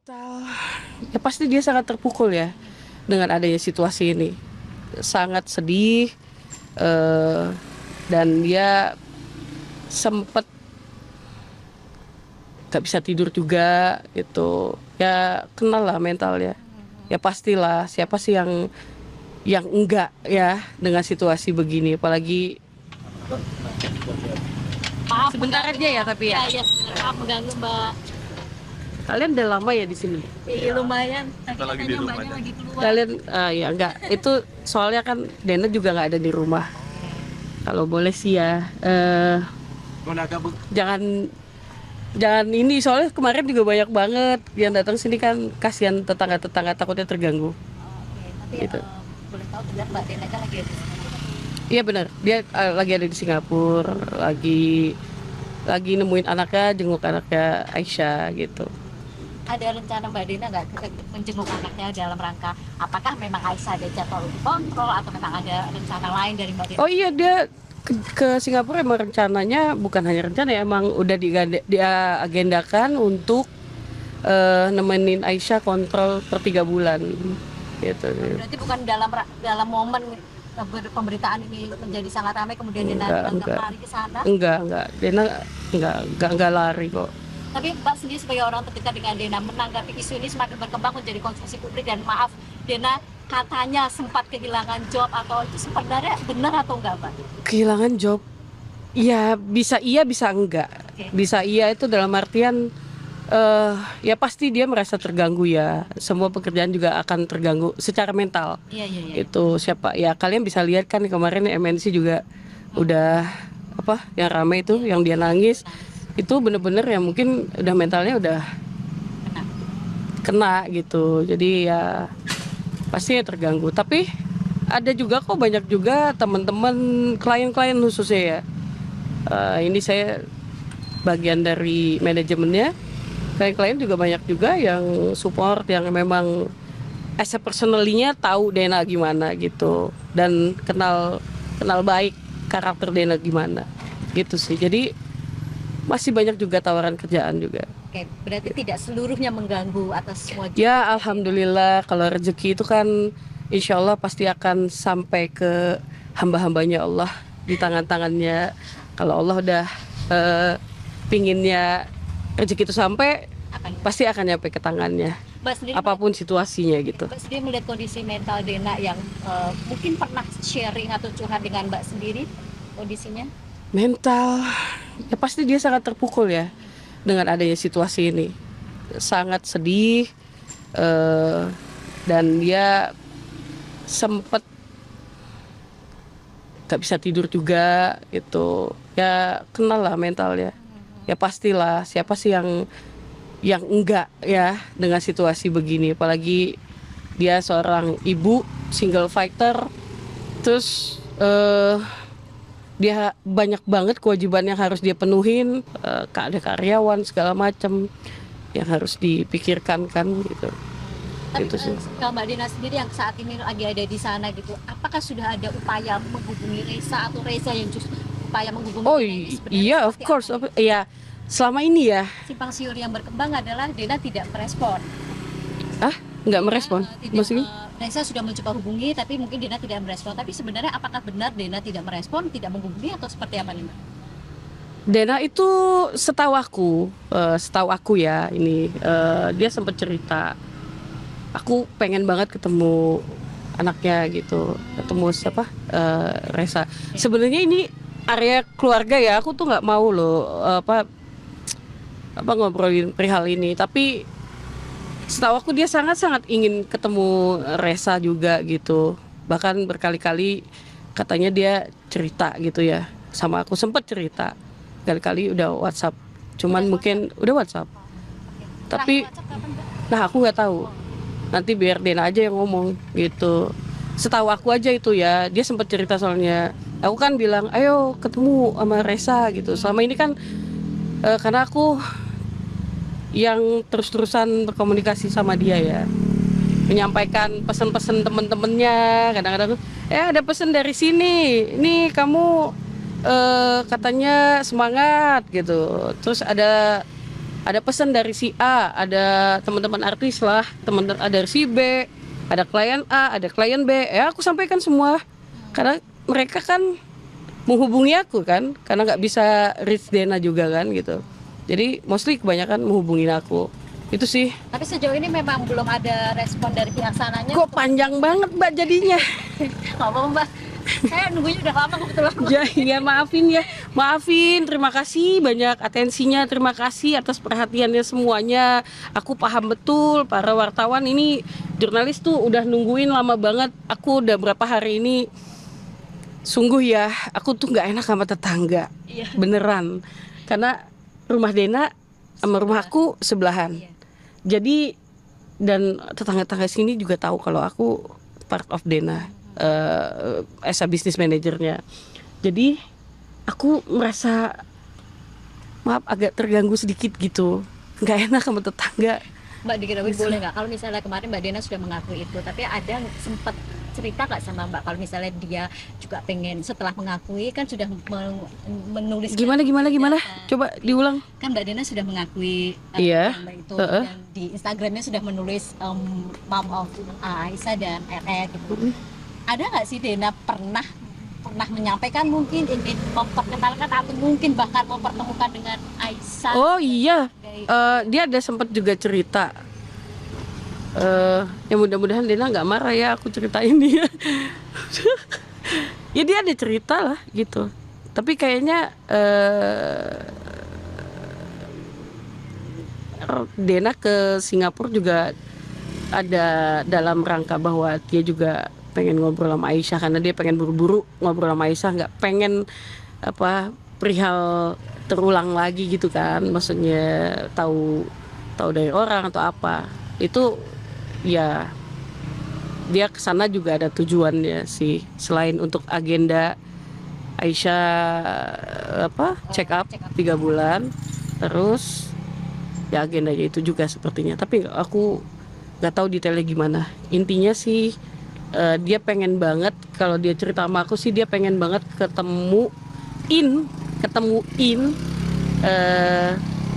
Mental, ya pasti dia sangat terpukul ya dengan adanya situasi ini. Sangat sedih, eee, dan dia sempet gak bisa tidur juga gitu. Ya kenal lah mentalnya. Ya pastilah, siapa sih yang enggak ya dengan situasi begini, apalagi Maaf sebentar aja ya tapi ya. Iya, sebentar. Maaf mengganggu, Mbak. Kalian udah lama ya di sini? Iya, lumayan. Kita lagi di rumah aja. Lagi keluar. Kalian ya enggak, itu soalnya kan Dena juga nggak ada di rumah. Kalau boleh sih ya, Mana gabut? jangan jangan ini, soalnya kemarin juga banyak banget yang datang sini kan, kasihan tetangga-tetangga takutnya terganggu. Oke, tapi Gitu. boleh tahu benar Mbak Dena kan lagi ada di sana. Iya benar, dia lagi ada di Singapura, lagi nemuin anaknya, jenguk anaknya Aisyah gitu. Ada rencana Mbak Dena nggak menjenguk anaknya dalam rangka apakah memang Aisyah ada jadwal kontrol atau memang ada rencana lain dari Mbak Dena? Oh iya, dia ke Singapura emang rencananya, bukan hanya rencana ya, emang udah dia agendakan untuk nemenin Aisyah kontrol per 3 bulan gitu. Berarti bukan dalam momen pemberitaan ini menjadi sangat ramai kemudian Dena Enggak. lari ke sana. Enggak, Dena enggak lari kok. Tapi Mbak sendiri sebagai orang terdekat dengan Dena menanggapi isu ini semakin berkembang menjadi konsumsi publik, dan maaf Dena katanya sempat kehilangan job, atau itu sebenarnya benar atau enggak, Mbak? Kehilangan job, ya bisa iya bisa enggak. Oke. Bisa iya itu dalam artian ya pasti dia merasa terganggu ya. Semua pekerjaan juga akan terganggu secara mental. Iya. Itu siapa ya, kalian bisa lihat kan kemarin MNC juga udah apa yang rame itu, yang dia nangis itu bener-bener ya, mungkin udah mentalnya udah kena gitu. Jadi ya pasti ya terganggu. Tapi ada juga kok, banyak juga teman-teman klien-klien khususnya ya. Ini saya bagian dari manajemennya. Klien-klien juga banyak juga yang support, yang memang as a personally-nya tahu Dena gimana gitu, dan kenal baik karakter Dena gimana gitu sih. Jadi masih banyak juga tawaran kerjaan juga. Oke, berarti tidak seluruhnya mengganggu atas semua job. Ya alhamdulillah, kalau rezeki itu kan insya Allah pasti akan sampai ke hamba-hambanya Allah, di tangan-tangannya. Kalau Allah udah pinginnya rezeki itu sampai, pasti akan nyampe ke tangannya, Mbak sendiri, apapun situasinya gitu. Mbak sendiri melihat kondisi mental Dena yang mungkin pernah sharing atau curhat dengan Mbak sendiri kondisinya? Mental, ya pasti dia sangat terpukul ya dengan adanya situasi ini. Sangat sedih, dan dia sempet gak bisa tidur juga gitu. Ya kenal lah mentalnya. Ya pastilah, siapa sih yang enggak ya dengan situasi begini, apalagi dia seorang ibu single fighter, terus dia banyak banget kewajiban yang harus dia penuhin, ada karyawan segala macam yang harus dipikirkan kan gitu. Tapi Itu sih. kalau Mbak Dena sendiri yang saat ini lagi ada di sana gitu, apakah sudah ada upaya menghubungi Reza, atau Reza yang justru upaya menghubungi Oh Dena ini sebenarnya iya, of seperti course. apa? Ya selama ini ya, Simpang siur yang berkembang adalah Dena tidak merespon. nggak merespon. Maksudnya? Reza sudah mencoba hubungi tapi mungkin Dena tidak merespon. Tapi sebenarnya apakah benar Dena tidak merespon, tidak menghubungi, atau seperti apa nih, Mbak? Dena itu setahu aku ya, ini dia sempat cerita, aku pengen banget ketemu anaknya gitu, ketemu siapa, Reza. Sebenarnya ini area keluarga ya, aku tuh nggak mau loh apa ngobrolin perihal ini, tapi setahu aku dia sangat ingin ketemu Reza juga gitu. Bahkan berkali-kali katanya dia cerita gitu ya sama aku, sempet cerita kali-kali udah WhatsApp, cuman mungkin udah WhatsApp. Tapi WhatsApp kapan, Mbak? nah aku nggak tahu, nanti biar Dena aja yang ngomong gitu. Setahu aku aja itu ya, dia sempat cerita, soalnya aku kan bilang ayo ketemu sama Reza gitu. Selama ini kan karena aku yang terus-terusan berkomunikasi sama dia ya, menyampaikan pesan-pesan temen-temennya. Kadang-kadang ada pesan dari sini, ini kamu katanya semangat gitu. Terus ada ada pesan dari si A, ada teman-teman artis lah, ada si B, ada klien A, ada klien B, ya aku sampaikan semua. Karena mereka kan menghubungi aku kan, karena nggak bisa reach Dena juga kan gitu. Jadi mostly kebanyakan menghubungin aku. Itu sih. Tapi sejauh ini memang belum ada respon dari pihak sananya. Kok panjang banget Mbak jadinya? Nggak apa-apa Mbak. Saya nunggunya udah lama kebetulan. Ya maafin ya. Maafin, terima kasih banyak atensinya, terima kasih atas perhatiannya semuanya. Aku paham betul para wartawan ini, jurnalis tuh udah nungguin lama banget. Aku udah berapa hari ini, sungguh ya, aku tuh nggak enak sama tetangga. Iya. Beneran. Karena rumah Dena sama rumah aku sebelahan. Iya. Jadi dan tetangga-tetangga sini juga tahu kalau aku part of Dena, as a business manajernya. Jadi aku merasa maaf agak terganggu sedikit gitu, nggak enak sama tetangga. Mbak diketahui boleh nggak kalau misalnya kemarin Mbak Dena sudah mengakui itu, tapi ada sempat cerita nggak sama Mbak kalau misalnya dia juga pengen setelah mengakui kan sudah menulis Gimana? Coba diulang. Kan Mbak Dena sudah mengakui Iya. Mbak itu dan di Instagramnya sudah menulis mom of Aisyah dan RR gitu. Ada nggak sih Dena pernah menyampaikan mungkin ingin memperkenalkan atau mungkin bahkan mempertemukan dengan Aisyah? Oh iya, dia ada sempat juga cerita. Ya mudah-mudahan Dena nggak marah ya aku ceritain dia. Ya dia ada cerita lah gitu. Tapi kayaknya Dena ke Singapura juga ada dalam rangka bahwa dia juga pengen ngobrol sama Aisyah, karena dia pengen buru-buru ngobrol sama Aisyah, nggak pengen perihal terulang lagi gitu kan, maksudnya tahu dari orang atau apa. Itu ya dia kesana juga ada tujuannya sih, selain untuk agenda Aisyah check up 3 bulan, terus ya agendanya itu juga sepertinya. Tapi aku nggak tahu detailnya gimana. Intinya sih dia pengen banget, kalau dia cerita sama aku sih dia pengen banget ketemuin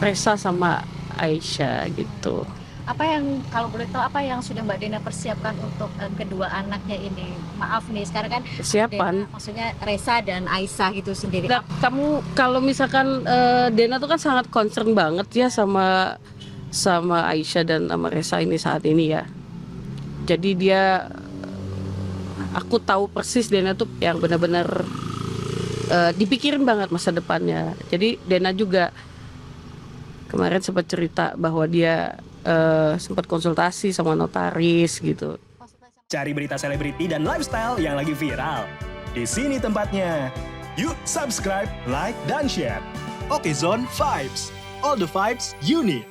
Resa sama Aisyah gitu. Apa yang kalau boleh tahu apa yang sudah Mbak Dena persiapkan untuk kedua anaknya ini? Maaf nih sekarang kan Persiapan Dena, maksudnya Resa dan Aisyah gitu sendiri. Nah, kamu kalau misalkan Dena tuh kan sangat concern banget ya sama Aisyah dan sama Resa ini saat ini ya. Jadi dia, aku tahu persis Dena tuh yang benar-benar dipikirin banget masa depannya. Jadi Dena juga kemarin sempat cerita bahwa dia sempat konsultasi sama notaris gitu. Cari berita selebriti dan lifestyle yang lagi viral. Di sini tempatnya. Yuk subscribe, like, dan share. Oke Zone Vibes. All the vibes you need.